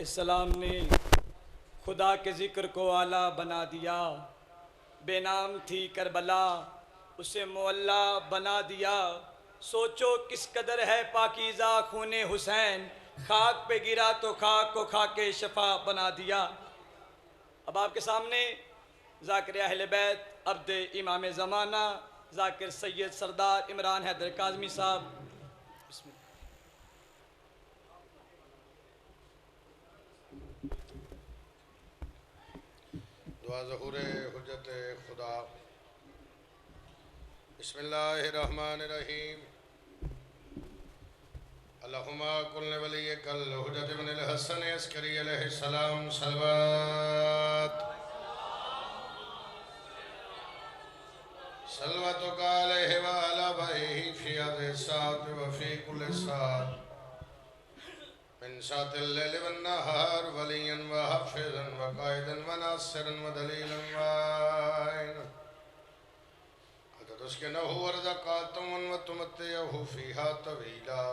السلام نے خدا کے ذکر کو اعلیٰ بنا دیا، بے نام تھی کربلا اسے معلیٰ بنا دیا۔ سوچو کس قدر ہے پاکیزہ خون حسین، خاک پہ گرا تو خاک کو خاک شفا بنا دیا۔ اب آپ کے سامنے ذاکر اہل بیت عبد امام زمانہ ذاکر سید سردار عمران حیدر کاظمی صاحب، بسم اللہ۔ دعا ظہور حجت خدا۔ بسم اللہ الرحمن الرحیم۔ اللہم کل ولیک الحجت بن الحسن عسکری علیہ السلام صلوات صلواتک علیہ وعلا بہی فی عدد سات وفی کل سات من سات اللیل والنہار ولیا وحفظا وقائدا وناصرا ودلیلا وعینا تسکنہ ورزقاتا وتمتعہ فیہا طویلا۔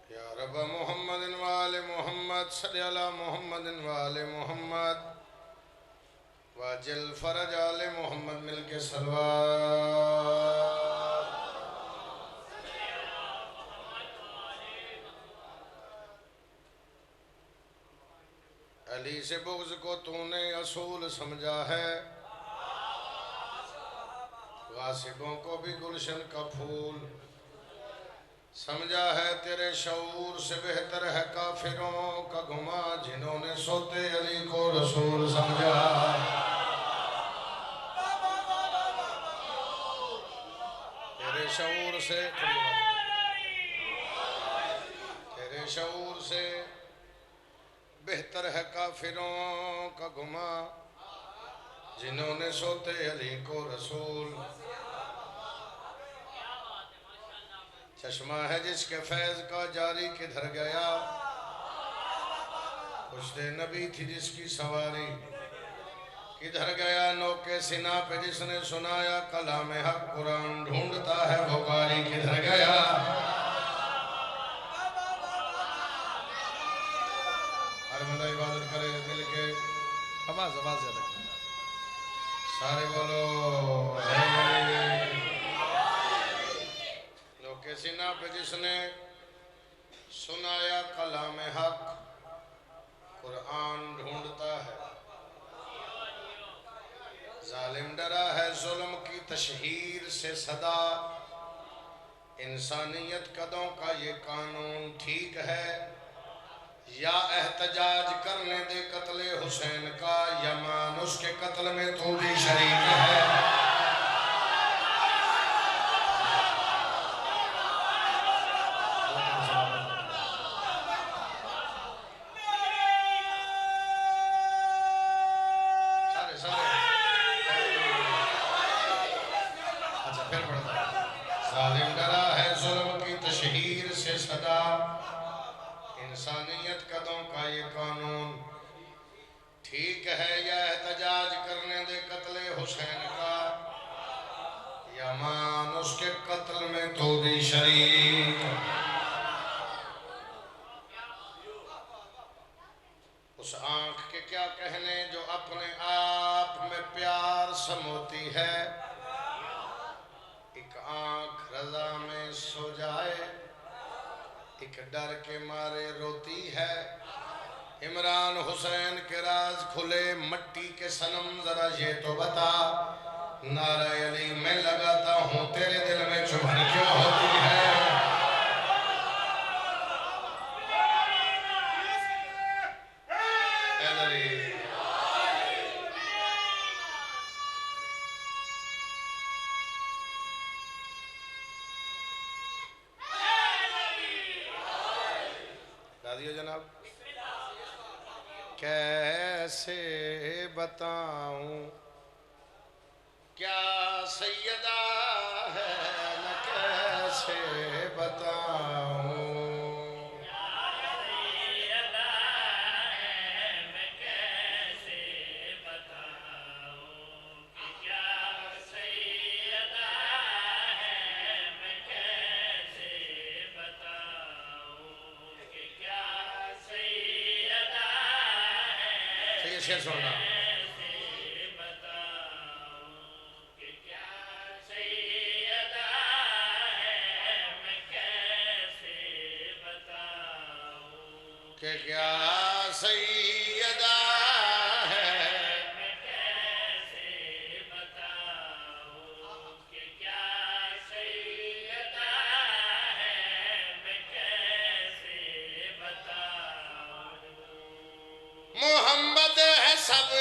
یا رب محمد وآل محمد صلی علی محمد وآل محمد واجل فرج آل محمد مل کے صلوات۔ علی سے بغض کو تو نے اصول سمجھا ہے، غاصبوں کو بھی گلشن کا پھول سمجھا ہے۔ تیرے شعور سے بہتر ہے کافروں کا گما جنہوں نے سوتے علی کو رسول سمجھا۔ تیرے شعور سے بہتر ہے کافروں کا گما جنہوں نے سوتے علی کو رسول۔ چشمہ ہے جس کے فیض کا جاری کدھر گیا، پشت نبی تھی جس کی سواری کدھر گیا۔ نوکے سنا پہ جس نے سنایا کلام حق قرآن ڈھونڈتا ہے وہ قاری کدھر گیا۔ ہر بندہ عبادت کرے مل کے، آواز زیادہ کرے، سارے بولو نوکے سنا پہ جس نے سنایا کلام حق قرآن ڈھونڈتا ہے۔ ظالم ڈرا ہے ظلم کی تشہیر سے صدا، انسانیت قدوں کا یہ قانون ٹھیک ہے۔ یا احتجاج کرنے دے قتل حسین کا، یا مان اس کے قتل میں تو بھی شریک ہے۔ ظالم ڈرا ہے ظلم کی تشہیر سے صدا، انسانیت قدوں کا یہ قانون ٹھیک ہے۔ یا احتجاج کرنے دے قتل حسین کا، یا مان اس کے قتل میں تو بھی شریک۔ اس آنکھ کے کیا کہنے جو اپنے آپ میں پیار سموتی ہے، ایک آنکھ رضا میں سو جائے ایک ڈر کے مارے روتی ہے۔ عمران حسین کے راز کھلے مٹی کے صنم ذرا یہ تو بتا، نعرہ علی میں لگاتا ہوں تیرے دل میں چبھن کیوں ہوتی ہے۔ دادیو جناب کیسے بتاؤں کیا سیدہ ہے، نہ کیسے بتاؤں Say یہ شعر سننا کہ کیا سیدہ محمد ہے سب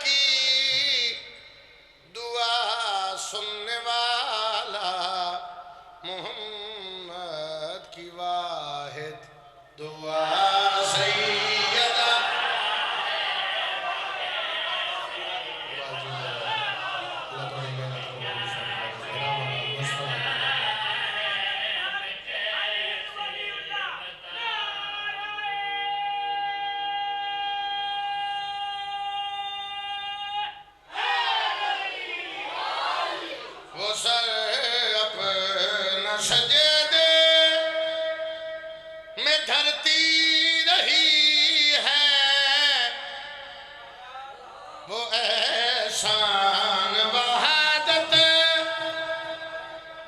کی دعا سننے والا محمد کی واحد دعا سیدہ وہ سر اپنا سجدے میں دھرتی رہی ہے وہ احسان وحدت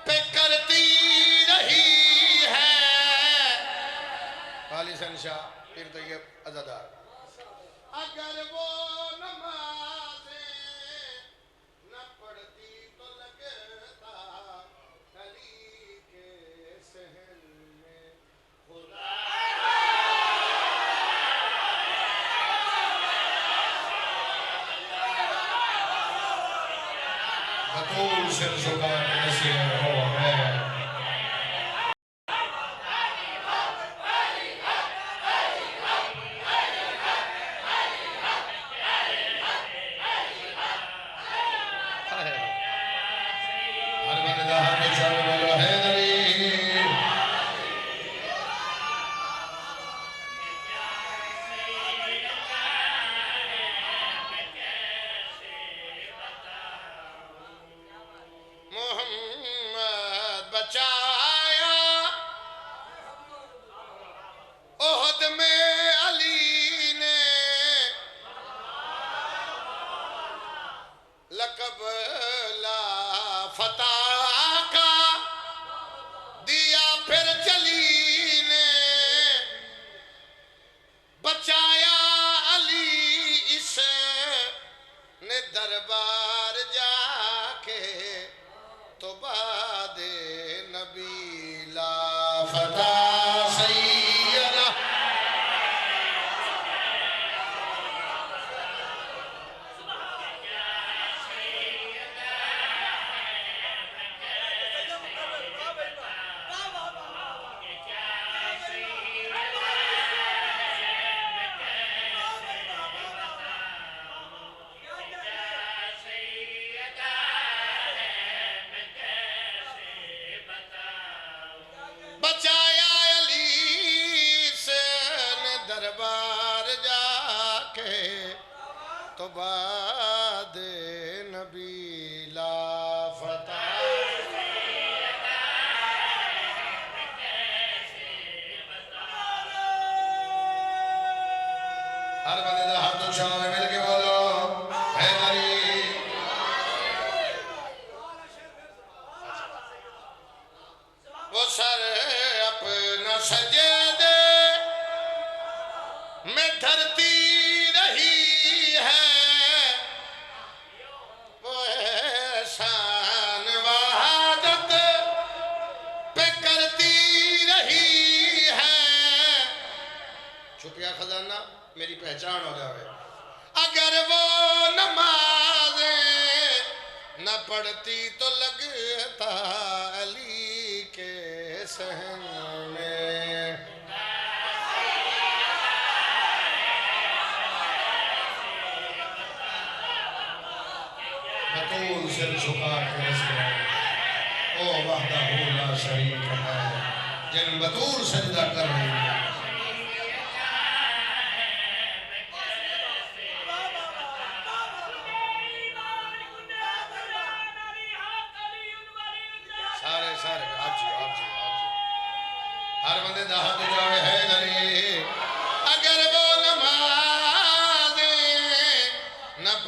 پہ کرتی رہی ہے عالی شنشاہ پیر طیب عزادار اگر وہ نمازیں نہ پڑھتی تو لگتا علی کے صحن میں خدا بطول سر جھکا کے نصیحت ہو ہے ہر بندہ ہر چل بولو ہے دلی محمد بچایا احد میں علی نے لقب لا فتح کا دیا پھر چلی نے بچایا علی اس نے دربار جا کے تو بعد نبی لا فتح سیدہ بچایا علی سے نے دربار جا کے تو بعد نبی لا فتح ہر بندے دا ہاتھ اونچا ہوئے مل کے بولو حیدری وہ سر اپنا سجدے میں دھرتی رہی ہے وہ احسان وحدت پہ کرتی رہی ہے چھپیا خزانہ میری پہچان ہو جاوے اگر وہ نمازیں نہ پڑھتی تو لگتا علی کے صحن میں بطول سر جھکا کے نصیحت او وحدہ لا شریک ہے جن بطول سجدہ کر رہی ہے سارے آپ جی ہر بندے دا ہاتھ جاوے ہے دلی اگر وہ نماز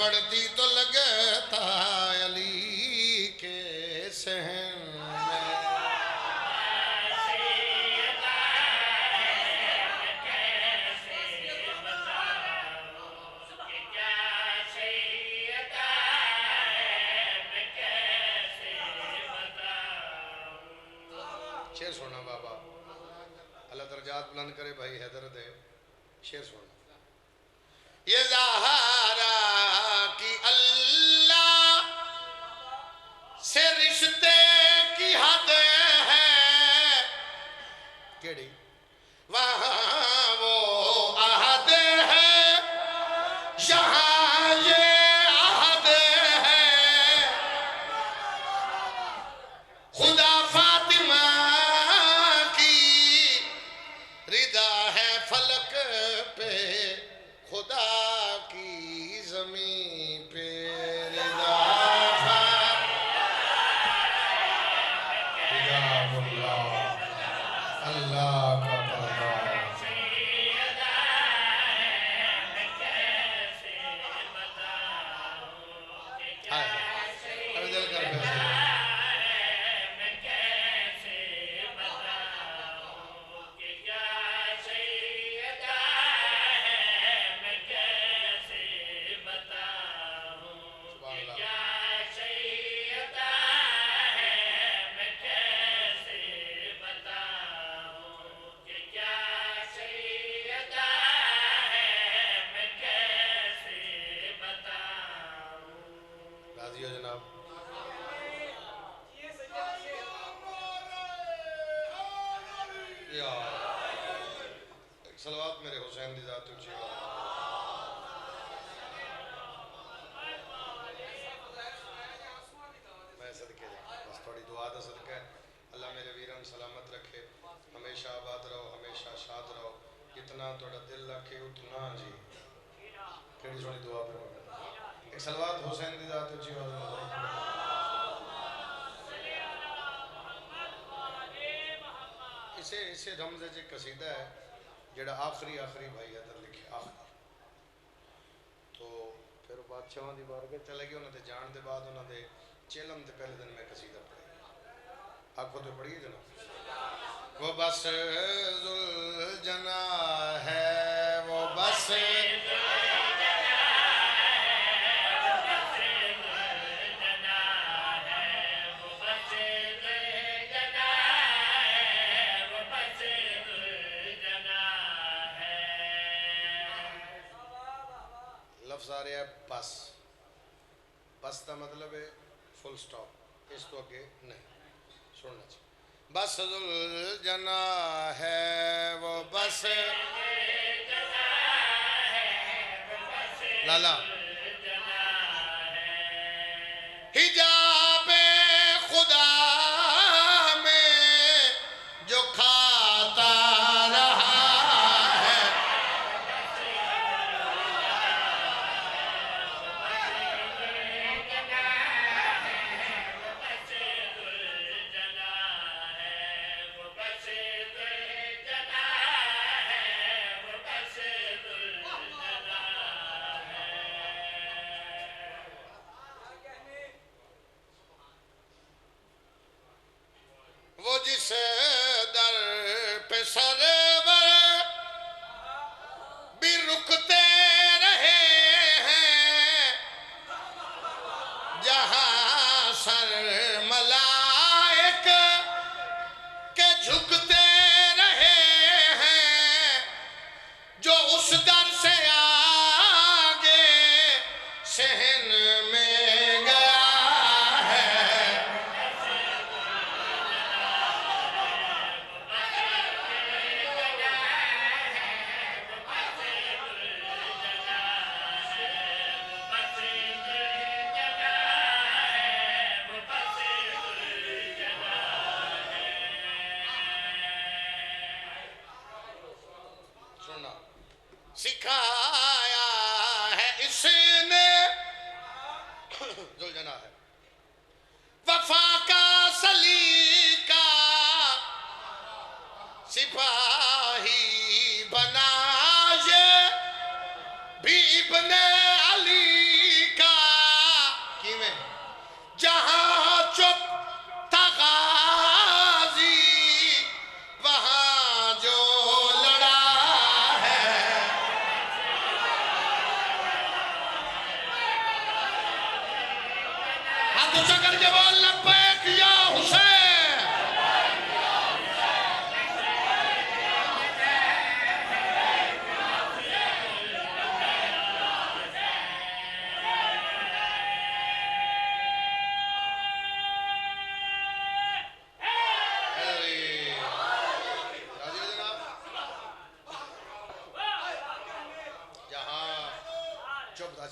پڑھتی تو لگتا علی کے صحن میں شعر سونا بابا اللہ درجات بلند کرے بھائی حیدر دے شعر سونا یہ زہرا کی اللہ سے رشتے کی حد ہے کیڑی وہاں وہ عہد ہے یہاں یہ عہد ہے خدا فاطمہ کی رضا ہے فلک پہ خدا کی زمین پہ رضا اللہ کا پردہ ابھی دل کر پیسے راضی ہو جناب یا ایک صلوات میرے حسین دی ذات اونچی میں صدقے بس تھوڑی دعا دا صدقہ ہے اللہ میرے ویران سلامت رکھے ہمیشہ آباد رہو ہمیشہ شاد رہو اتنا تھوڑا دل رکھے اتنا جی کیڑی سونی دعا پہ ایک صلوات حسین دی ذات اونچی اسے رمضے جے قصیدہ ہے جڑا آخری بھائی حیدر لکھے آخری تو پھر بادشاہوں دی بارگاہ چلے گئے انہوں نے جان دے بعد انہوں نے چیلم دے پہلے دن میں قصیدہ پڑھے آپ کو تو پڑھیے جناب وہ بس ذوالجنا ہے وہ بس لفظ آ رہا ہے بس بس کا مطلب ہے فل سٹاپ اس تو آگے نہیں سننا چاہیے بس ذوالجنا ہے وہ بس لالا حجاب خدا میں جو کھاتا رہا ہے وہ جس در پہ سرور بھی رکتے رہے ہیں جہاں سر ملائک کے جھکتے رہے ہیں جو اس در سے آگے صحن میں گیا ہے سکھایا ہے اس نے ذوالجنا ہے وفا کا سلیقہ سپاہی بنا یہ بھی ابن علی کا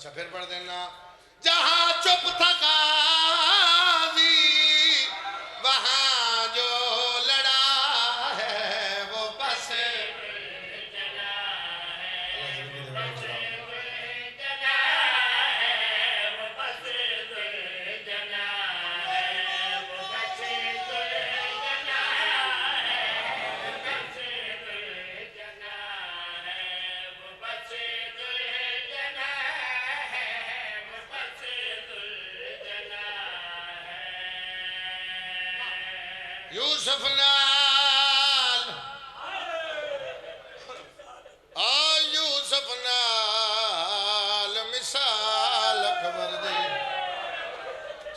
اچھا پھر پڑھ دینا جہاں چپ تھا قاضی وہاں جو لڑا ہے وہ بس یوسف نال یوسف نال مثال اکبر دی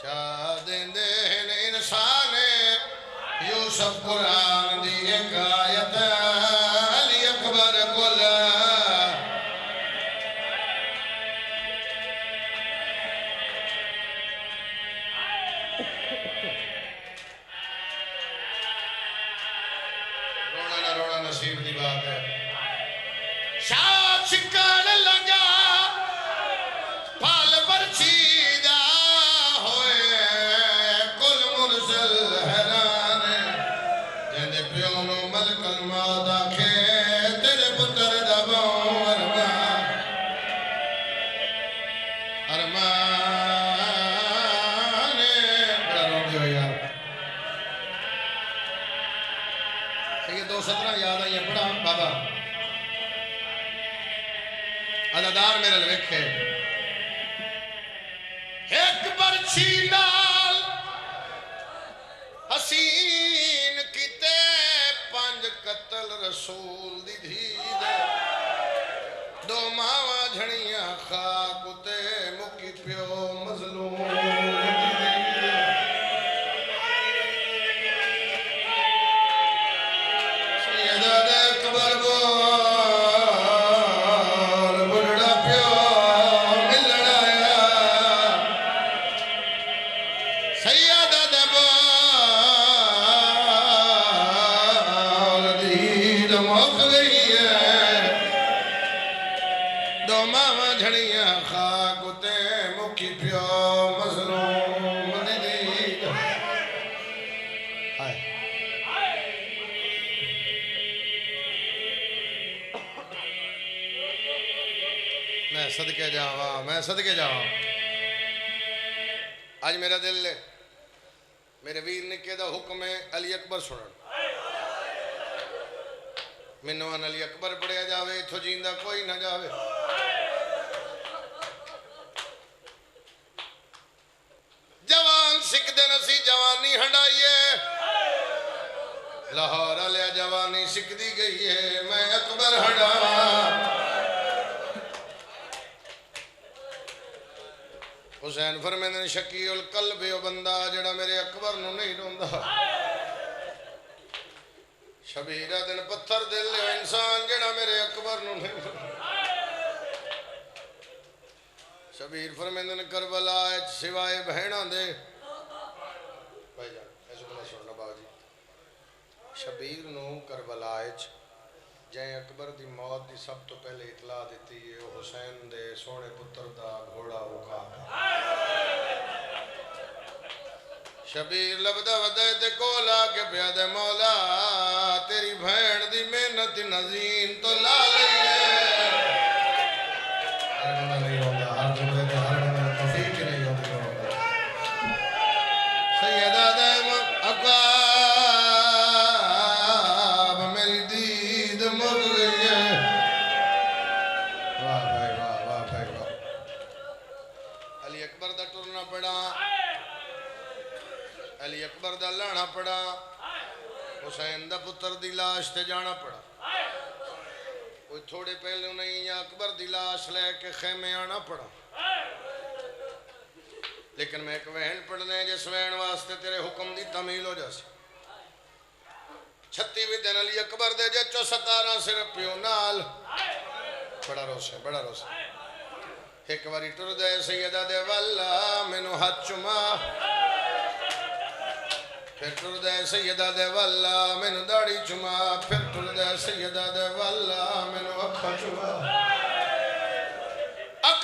چاہ دیندے ہیں انسان یوسف قرآن دی ایک آیت علی اکبر کل نصیب دی بات ہے شاہ چکن لگا پھل برچیدہ ہوئے کل منزل حیران جندے پیوں نو ملک الموت آکھے تیرے پتر دباؤں ارمان بڑا رو دیو یار یہ 217 یاد آئی ہے پڑھا بابا ادادار میرے لکھے ایک برچی نال حسین کیتے 5 قتل رسول دی دھید 2 ماواں جھڑیاں خاک اتے مکی پیو مظلوم میں صدقے جاواں آج میرا دل لے میرے ویر نکے دا حکم ہے علی اکبر سنن منوان علی اکبر پڑھیا جاوے اتھو جیندہ کوئی نہ جاوے جوان سکھ دے نسی جوانی ہنڈائیے لاہور علیہ جوانی سکھ دی گئی ہے میں اکبر ہنڈاواں حسین فرمیندے نے شکی القلب او بندہ جڑا میرے اکبر نو نہیں روندا شبیرہ دن پتھر دل انسان جڑا میرے اکبر نو نہیں روندا شبیر فرمیندے نے کربلا سوائے بہناں دے بھائی جان ایسے بلا سننا باو جی شبیر نو کربلا جائیں اکبر دی موت دی سب تو پہلے اطلاع دیتی ہے حسین دے سونے پتر دا گھوڑا اکھا شبیر لبدہ ودے تے کولا کے پیادے مولا تیری بھین دی محنت نظین تو لا لئیے ہر بندہ نہیں ہوگا ہر جملے تے ہر بندہ توفیق نہیں ہوگا سیدہ دیم اکبر علی اکبر دا لانا پڑا حسین دا پتر دی لاش تے جانا پڑا کوئی تھوڑے پہلے نہیں یا اکبر دی لاش لے کے خیمے آنا پڑا لیکن میں ایک وہن پڑھنے جس وہن واسطے تیرے حکم دی تمیل ہو جاسی 36ویں دن علی اکبر دے جچو 17 صرف پیو نال بڑا روسے بڑا روسے ایک واری ٹر دے سیدہ دے والا مینو ہاتھ چما پھر ٹر دے سیدہ دے والا مینو داڑی چما پھر ٹر دے سیدہ دے والا مینو اکھا چما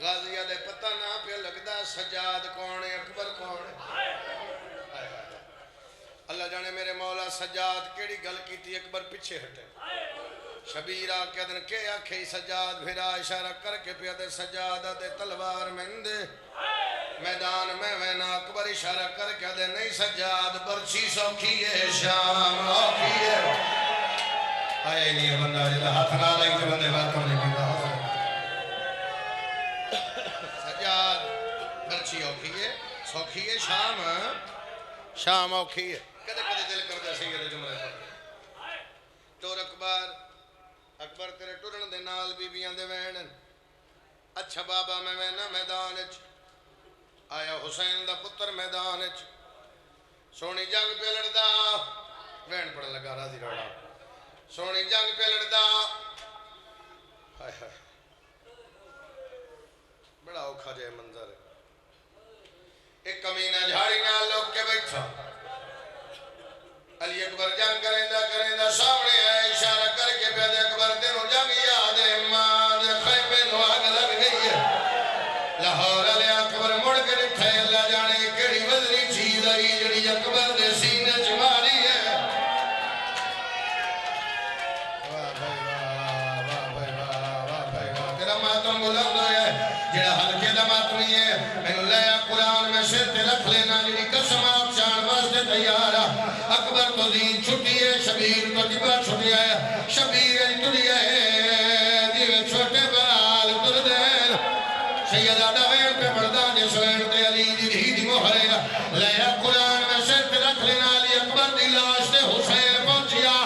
غازیہ دے پتہ نہ پہ لگدا سجاد کون ہے اکبر کون ہے اللہ جانے میرے مولا سجاد کیڑی گل کی تھی اکبر پیچھے ہٹے شبیر آکے دن کے آکھے سجاد بھیرا اشارہ کر کے پیادے سجاد دے تلوار مہندے میدان میں وینا اکبر اشارہ کر کے دے نہیں سجاد برچی سوکھی ہے شام آکھی ہے آئے نہیں بندہ جدہ ہاتھ نہ لگی تو بندے بات کرنے کی رہا سجاد برچی آکھی ہے سوکھی ہے شام آکھی ہے کدے کدے دل کر دے سید جملے پر ٹور اکبر تیرے ٹورن دے نال بی بیان دے وین اچھا بابا میں وینا میدان اچھ آیا حسین دا پتر میدان اچھ سونی جنگ پہ لڑدا وین پڑھ لگا راضی روڑا سونی جنگ پہ لڑدا بڑا اوکھا جائے منظر ہے ایک کمینہ جھاڑی نہ لوگ کے بیٹھا علی اکبر جنگ کریں دا سامنے آئے اشارہ کر کے پیادے اکبر تینوں جنگ یاد ہے ماں دے خیمے نو آگ لگ گئی ہے لاہور علی اکبر مڑ کے نٹھے اللہ جانے کیڑی وزنی چیز آئی جڑی اکبر دے سینے چماری ہے واہ بھائی واہ تیرا ماتم بلند ہے جڑا ہلکے دا ماتمی ہے میں لیا قرآن میں سر تے رکھ لینا جڑی قسم آپ چان واسطے تیارا اکبر تو دین چھٹی ہے شبیر تو جبا چھٹی ہے شبیر چھٹی ہے دیوے چھوٹے بال تر دین سیدہ دوین پہ بردان جس وین تے علی دی دی مہر ہے لیا قرآن میں سر تے رکھ لینا علی اکبر دی لاش تے حسین پہنچیا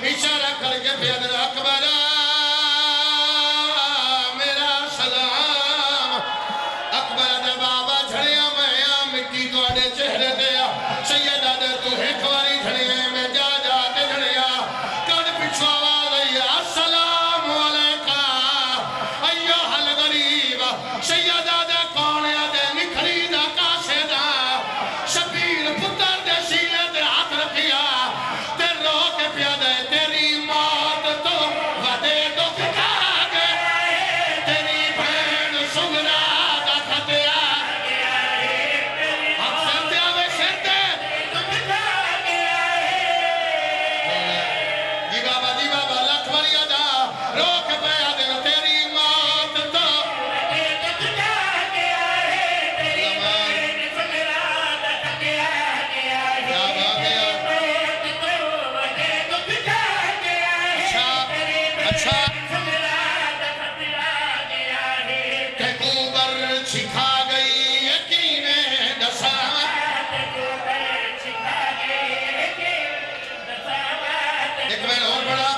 اشارہ کر کے پیادر اکبر میرا سلام اکبر دے بابا جھڑیا میں مٹی تو اڈے چہرے دیا سیدہ دے تو ایک واری جھڑیا میں جا تے جھڑیا کن پچھو آواز آئی السلام علیکہ ایوہ الغریب سیدہ دے کونے دے نکھری دا کاسے دا شبیر پتر دے سینے دے ہاتھ رکھیا تے رو کے پیادے تیری موت تو ودے تو کھا گے تیری بھین سگرا دا کھتیا ہم سرتے آوے سرتے جی بابا لکھ وری ادا رو کے پیادے تیری موت تو اچھا کہ کوبر چھکھا گئی یقین دسا ایک میں اور بڑا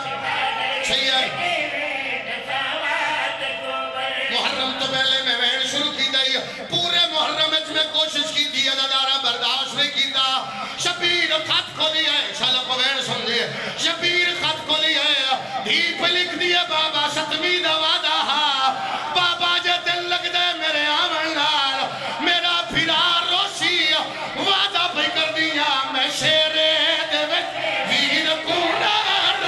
سید محرم تو پہلے میں وین شروع کی دائی پورے محرم میں کوشش کی دی ادارہ برداشت نہیں کی دا شبیر خط کو دیا ہے شالا کو وین سمجھے شبیر خط کو دیا ہے دھی پہ لکھ دیا بابا ستمی دا وعدہ بابا جے دل لگ دے میرے آمنار میرا پھرا روشی وعدہ پہ کر دیا میں شیرے دے ویر کونار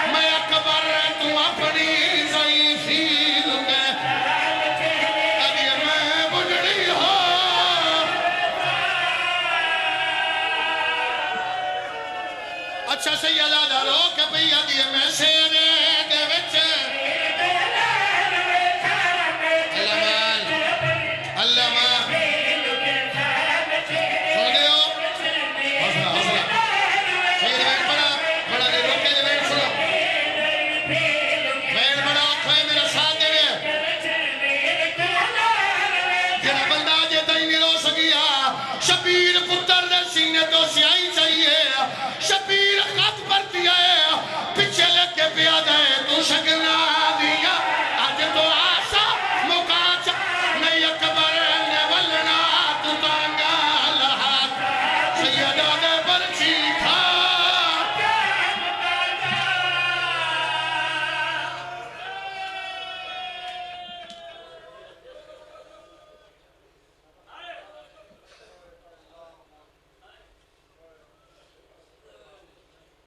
میں اکبر تو اپنی ضعیفی لکے ابھی میں بجڑی ہو اچھا سیدہ دا رو کے پہ دیئے میں شیرے